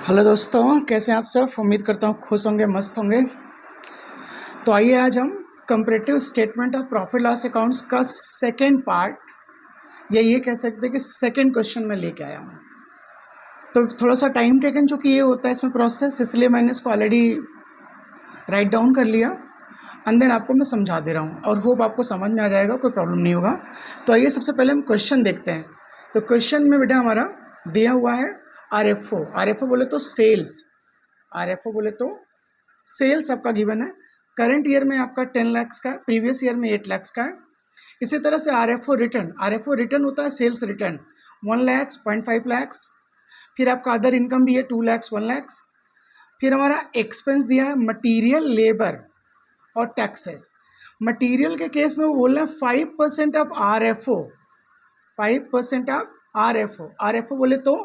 Hello दोस्तों, कैसे हैं आप सब। उम्मीद करता हूँ खुश होंगे, मस्त होंगे। तो आइए आज हम comparative statement of profit loss accounts का सेकंड पार्ट, या ये कह सकते हैं कि सेकंड क्वेश्चन में लेके आया हूँ। तो थोड़ा सा टाइम टेकन चूँकि ये होता है इसमें प्रोसेस, इसलिए मैंने इसको ऑलरेडी राइट डाउन कर लिया एंड देन आपको मैं समझा दे रहा हूँ और होप आपको समझ में आ जाएगा, कोई प्रॉब्लम नहीं होगा। तो आइए सबसे पहले हम क्वेश्चन देखते हैं। तो क्वेश्चन में बेटा हमारा दिया हुआ है आर एफ ओ बोले तो सेल्स, बोले तो सेल्स आपका गिवन है। करंट ईयर में आपका 10 लाख का है, प्रीवियस ईयर में 8 लाख का है। इसी तरह से आर एफ ओ रिटर्न होता है सेल्स रिटर्न 1 लाख, 0.5 लाख। फिर आपका अदर इनकम भी है 2 लाख, 1 लाख। फिर हमारा एक्सपेंस दिया है मटीरियल, लेबर और टैक्सेस। मटीरियल के केस में वो बोल रहे हैं 5% of R F O, 5% of R F O बोले तो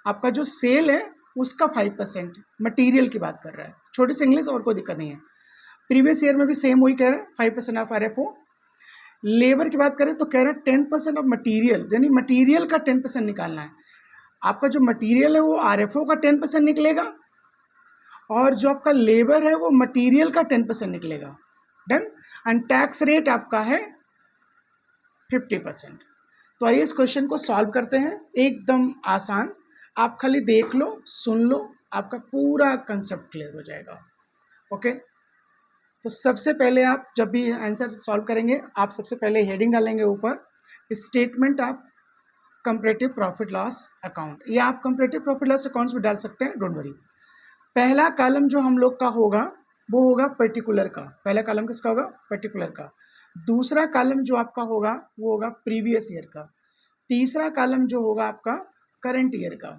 आपका जो सेल है उसका 5%, मटीरियल की बात कर रहा है। छोटी सी इंग्लिश, और कोई दिक्कत नहीं है। प्रीवियस ईयर में भी सेम वही कह रहे हैं, 5% of R F O. Labour की बात करें तो कह रहे हैं 10% ऑफ मटीरियल, यानी मटीरियल का 10% निकालना है। आपका जो मटीरियल है वो आर एफ ओ का 10% निकलेगा और जो आपका लेबर है वो मटीरियल का 10% निकलेगा। डन। एंड टैक्स रेट आपका है 50%। तो आइए इस क्वेश्चन को सॉल्व करते हैं, एकदम आसान। आप खाली देख लो, सुन लो, आपका पूरा कंसेप्ट क्लियर हो जाएगा। ओके। तो सबसे पहले आप जब भी आंसर सॉल्व करेंगे, आप सबसे पहले हेडिंग डालेंगे ऊपर statement of comparative profit loss account, या आप कंपैरेटिव प्रॉफिट लॉस अकाउंट्स भी डाल सकते हैं, डोंट वरी। पहला कॉलम जो हम लोग का होगा वो होगा पर्टिकुलर का। पहला कॉलम किसका होगा? पर्टिकुलर का। दूसरा कॉलम जो आपका होगा वो होगा प्रीवियस ईयर का। तीसरा कॉलम जो होगा आपका करंट ईयर का।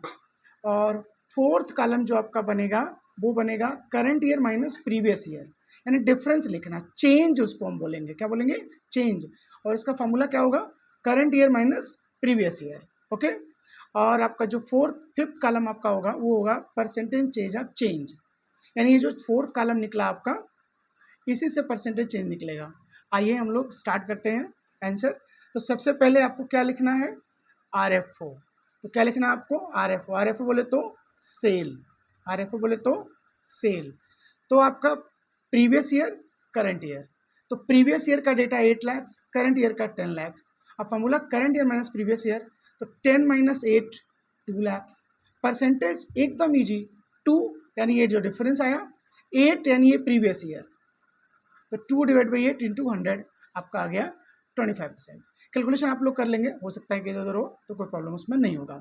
और फोर्थ कॉलम जो आपका बनेगा वो बनेगा current year minus previous year, यानी डिफरेंस लिखना, चेंज उसको हम बोलेंगे। क्या बोलेंगे? चेंज। और इसका फॉर्मूला क्या होगा? Current year minus previous year. Okay. और आपका जो फिफ्थ कॉलम आपका होगा वो होगा परसेंटेज चेंज ऑफ चेंज, यानी ये जो फोर्थ कॉलम निकला आपका, इसी से परसेंटेज चेंज निकलेगा। आइए हम लोग स्टार्ट करते हैं आंसर। तो सबसे पहले आपको क्या लिखना है? R F O. तो क्या लिखना है आपको? R F O. R F O बोले तो सेल, आर एफ ओ बोले तो सेल। तो आपका प्रीवियस ईयर, करंट ईयर। तो प्रीवियस ईयर का डेटा 8 लाख, करंट ईयर का 10 लाख। अब formula current year minus previous year, तो 10 माइनस 8 2 लाख। परसेंटेज एकदम ईजी, 2 यानी ये जो डिफरेंस आया, 8 यानी ये प्रीवियस ईयर, तो 2 डिवाइड बाई 8 इंटू 100 आपका आ गया 25%। कैलकुलेशन आप लोग कर लेंगे, हो सकता है कि इधर उधर हो तो कोई प्रॉब्लम उसमें नहीं होगा।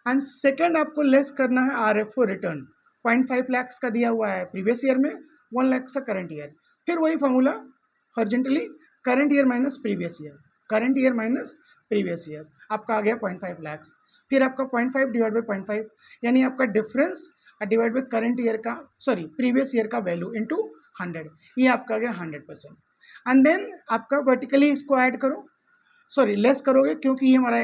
एंड सेकेंड आपको लेस करना है R F O return, 0.5 lakh का दिया हुआ है प्रीवियस ईयर में, 1 लाख का करंट ईयर। फिर वही formula horizontally, current year minus previous year, current year minus previous year, आपका आ गया 0.5 लाख। फिर आपका 0.5 डिवाइड बाई 0.5, यानी आपका difference divide by current year का, सॉरी प्रीवियस ईयर का वैल्यू इंटू 100, ये आपका आ गया 100%। एंड देन आपका वर्टिकली इसको ऐड करो, सॉरी लेस करोगे क्योंकि ये हमारा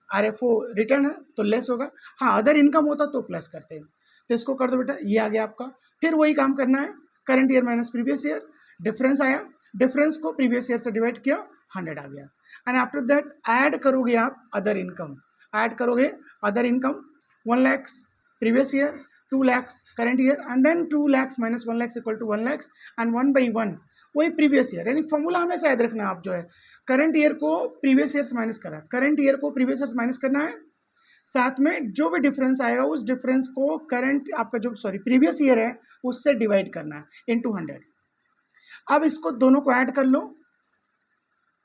आर एफ ओ रिटर्न है तो लेस होगा। हाँ, अदर इनकम होता तो प्लस करते हैं। तो इसको कर दो बेटा, ये आ गया आपका। फिर वही काम करना है, current year minus previous year, difference आया, डिफरेंस को प्रीवियस ईयर से डिवाइड किया, 100 आ गया। एंड आफ्टर दैट ऐड करोगे आप अदर इनकम, ऐड करोगे other income, 1 lakh previous year, 2 lakh current year, and then 2 lakh minus 1 lakh equal to 1 lakh, and 1 by 1 वही प्रीवियस ईयर। यानी फॉर्मूला हमेशा याद रखना, आप जो है करंट ईयर को प्रीवियस ईयर से माइनस करा, करंट ईयर को प्रीवियस ईयर से माइनस करना है, साथ में जो भी डिफरेंस आएगा उस डिफरेंस को करंट आपका जो सॉरी प्रीवियस ईयर है उससे डिवाइड करना है इनटू 100। अब इसको दोनों को ऐड कर लो,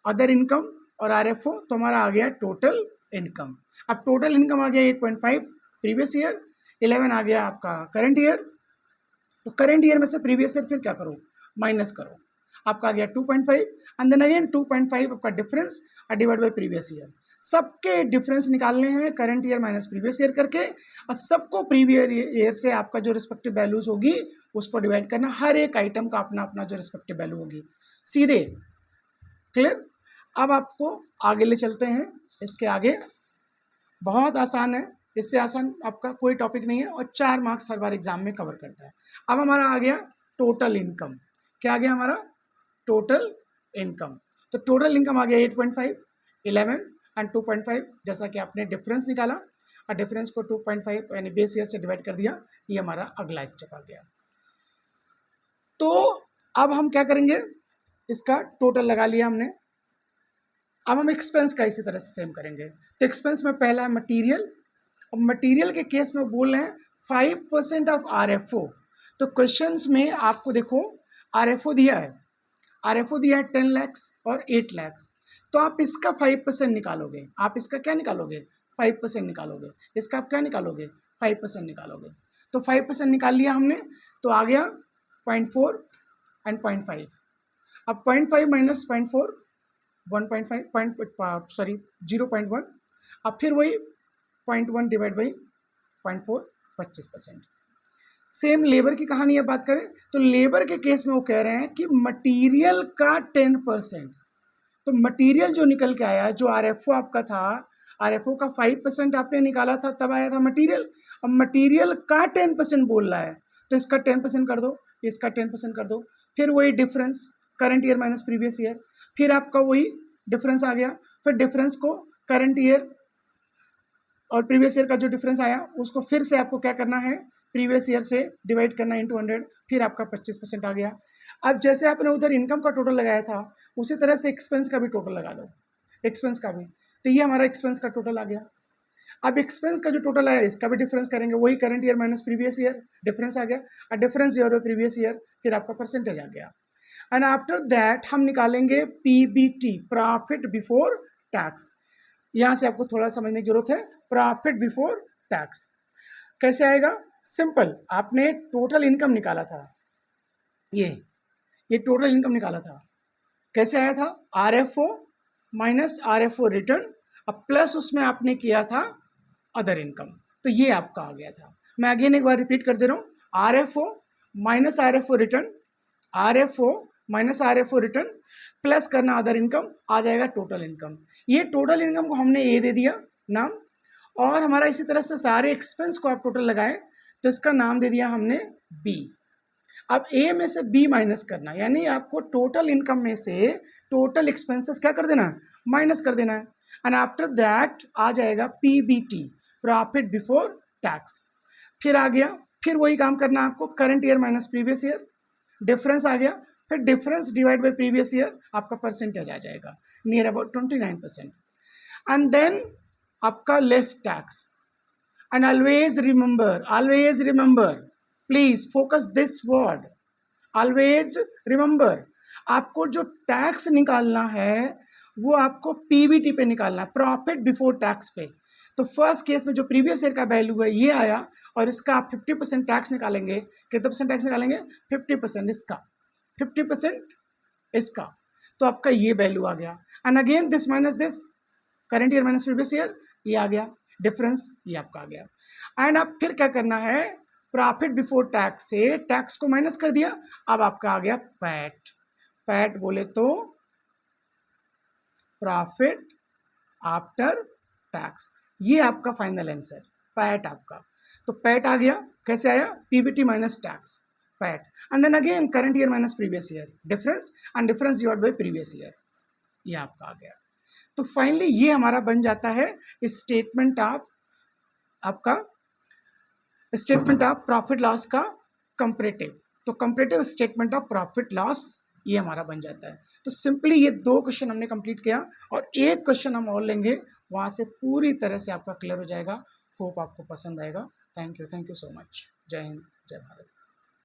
अदर इनकम और आर एफ ओ, तो हमारा आ गया टोटल इनकम। अब टोटल इनकम आ गया 8.5 प्रीवियस ईयर, 11 आ गया आपका करंट ईयर। तो करंट ईयर में से प्रीवियस ईयर फिर क्या करो? माइनस करो, आपका आ गया 2.5, एंड देन अगेन 2.5 आपका difference divide by previous year. सबके डिफरेंस निकालने हैं current year minus previous year करके, और सबको प्रीवियस ईयर से आपका जो रिस्पेक्टिव वैल्यूज होगी उसको डिवाइड करना। हर एक आइटम का अपना अपना जो रिस्पेक्टिव वैल्यू होगी, सीधे क्लियर। अब आपको आगे ले चलते हैं, इसके आगे बहुत आसान है, इससे आसान आपका कोई टॉपिक नहीं है, और 4 मार्क्स हर बार एग्जाम में कवर करता है। अब हमारा आ गया टोटल इनकम। क्या आ गया हमारा? Total income. तो टोटल इनकम आ गया 8.5, 11 एंड 2.5, जैसा कि आपने डिफरेंस निकाला। और डिफरेंस को 2.5 यानी बेस ईयर से डिवाइड कर दिया, ये हमारा अगला स्टेप आ गया। तो अब हम क्या करेंगे, इसका टोटल लगा लिया हमने। अब हम एक्सपेंस का इसी तरह से सेम करेंगे। तो एक्सपेंस में पहला है मटीरियल। अब मटीरियल के केस में बोल रहे हैं 5% ऑफ RFO। तो क्वेश्चंस में आपको देखो RFO दिया है, RFO दिया है 10 lakhs और 8 lakhs। तो आप इसका 5% निकालोगे, आप इसका क्या निकालोगे, 5% निकालोगे, इसका आप क्या निकालोगे, 5% निकालोगे। तो 5% निकाल लिया हमने, तो आ गया 0.4 एंड 0.5। अब 0.5 माइनस 0.4 1.5 सॉरी 0.1। अब फिर वही 0.1 डिवाइड बाई 0.4 25%। सेम लेबर की कहानी अब बात करें तो लेबर के केस में वो कह रहे हैं कि मटेरियल का 10%। तो मटेरियल जो निकल के आया, जो RFO आपका था, RFO का 5% आपने निकाला था, तब आया था मटेरियल। अब मटेरियल का 10% बोल रहा है, तो इसका 10% कर दो, इसका 10% कर दो, फिर वही difference current year minus previous year, फिर आपका वही डिफरेंस आ गया। फिर डिफरेंस को करंट ईयर और प्रीवियस ईयर का जो डिफरेंस आया उसको फिर से आपको क्या करना है, प्रीवियस ईयर से डिवाइड करना इंटू 100, फिर आपका 25% आ गया। अब जैसे आपने उधर इनकम का टोटल लगाया था, उसी तरह से एक्सपेंस का भी टोटल लगा दो, एक्सपेंस का भी। तो ये हमारा एक्सपेंस का टोटल आ गया। अब एक्सपेंस का जो टोटल आया इसका भी डिफरेंस करेंगे, वही current year minus previous year, difference आ गया, और डिफरेंस ईयर और प्रीवियस ईयर, फिर आपका परसेंटेज आ गया। एंड आफ्टर दैट हम निकालेंगे PBT, प्रॉफिट बिफोर टैक्स। यहाँ से आपको थोड़ा समझने की जरूरत है, प्रॉफिट बिफोर टैक्स कैसे आएगा। सिंपल, आपने टोटल इनकम निकाला था, ये टोटल इनकम निकाला था, कैसे आया था, RFO माइनस RFO रिटर्न, अब प्लस उसमें आपने किया था अदर इनकम, तो ये आपका आ गया था। मैं अगेन एक बार रिपीट कर दे रहा हूँ, RFO minus RFO return, RFO minus RFO return plus करना अदर इनकम, आ जाएगा टोटल इनकम। ये टोटल इनकम को हमने ए दे दिया नाम, और हमारा इसी तरह से सारे एक्सपेंस को आप टोटल लगाए तो इसका नाम दे दिया हमने बी। अब ए में से बी माइनस करना, यानी आपको टोटल इनकम में से टोटल एक्सपेंसेस क्या कर देना है, माइनस कर देना है। एंड आफ्टर दैट आ जाएगा PBT, प्रॉफिट बिफोर टैक्स। फिर आ गया, फिर वही काम करना है आपको, current year minus previous year, difference आ गया, फिर difference divide by previous year, आपका परसेंटेज आ जाएगा नियर अबाउट 29%। एंड देन आपका less tax. And always remember, please focus this word, always remember, आपको जो टैक्स निकालना है वो आपको PBT पे निकालना है, प्रॉफिट बिफोर टैक्स पे। तो फर्स्ट केस में जो प्रीवियस ईयर का वैल्यू है ये आया, और इसका आप 50% टैक्स निकालेंगे। कितना परसेंट टैक्स निकालेंगे, 50% इसका, 50% इसका, तो आपका ये वैल्यू आ गया। And again this minus this, current year minus previous year, ये आ गया डिफरेंस, ये आपका आ गया। एंड अब फिर क्या करना है, प्रॉफिट बिफोर टैक्स से टैक्स को माइनस कर दिया, अब आपका आ गया पैट। पैट बोले तो प्रॉफिट आफ्टर टैक्स, ये आपका फाइनल आंसर पैट आपका। तो पैट आ गया, कैसे आया, PBT minus tax, PAT, and then again current year minus previous year, difference, and difference divide by previous year, ये आपका आ गया। तो फाइनली ये हमारा बन जाता है स्टेटमेंट ऑफ आपका, स्टेटमेंट ऑफ प्रॉफिट लॉस का कंपैरेटिव। तो comparative statement of profit loss ये हमारा बन जाता है। तो सिंपली ये 2 क्वेश्चन हमने कंप्लीट किया, और एक क्वेश्चन हम और लेंगे, वहाँ से पूरी तरह से आपका क्लियर हो जाएगा। होप आपको पसंद आएगा। Thank you so much. जय हिंद, जय भारत।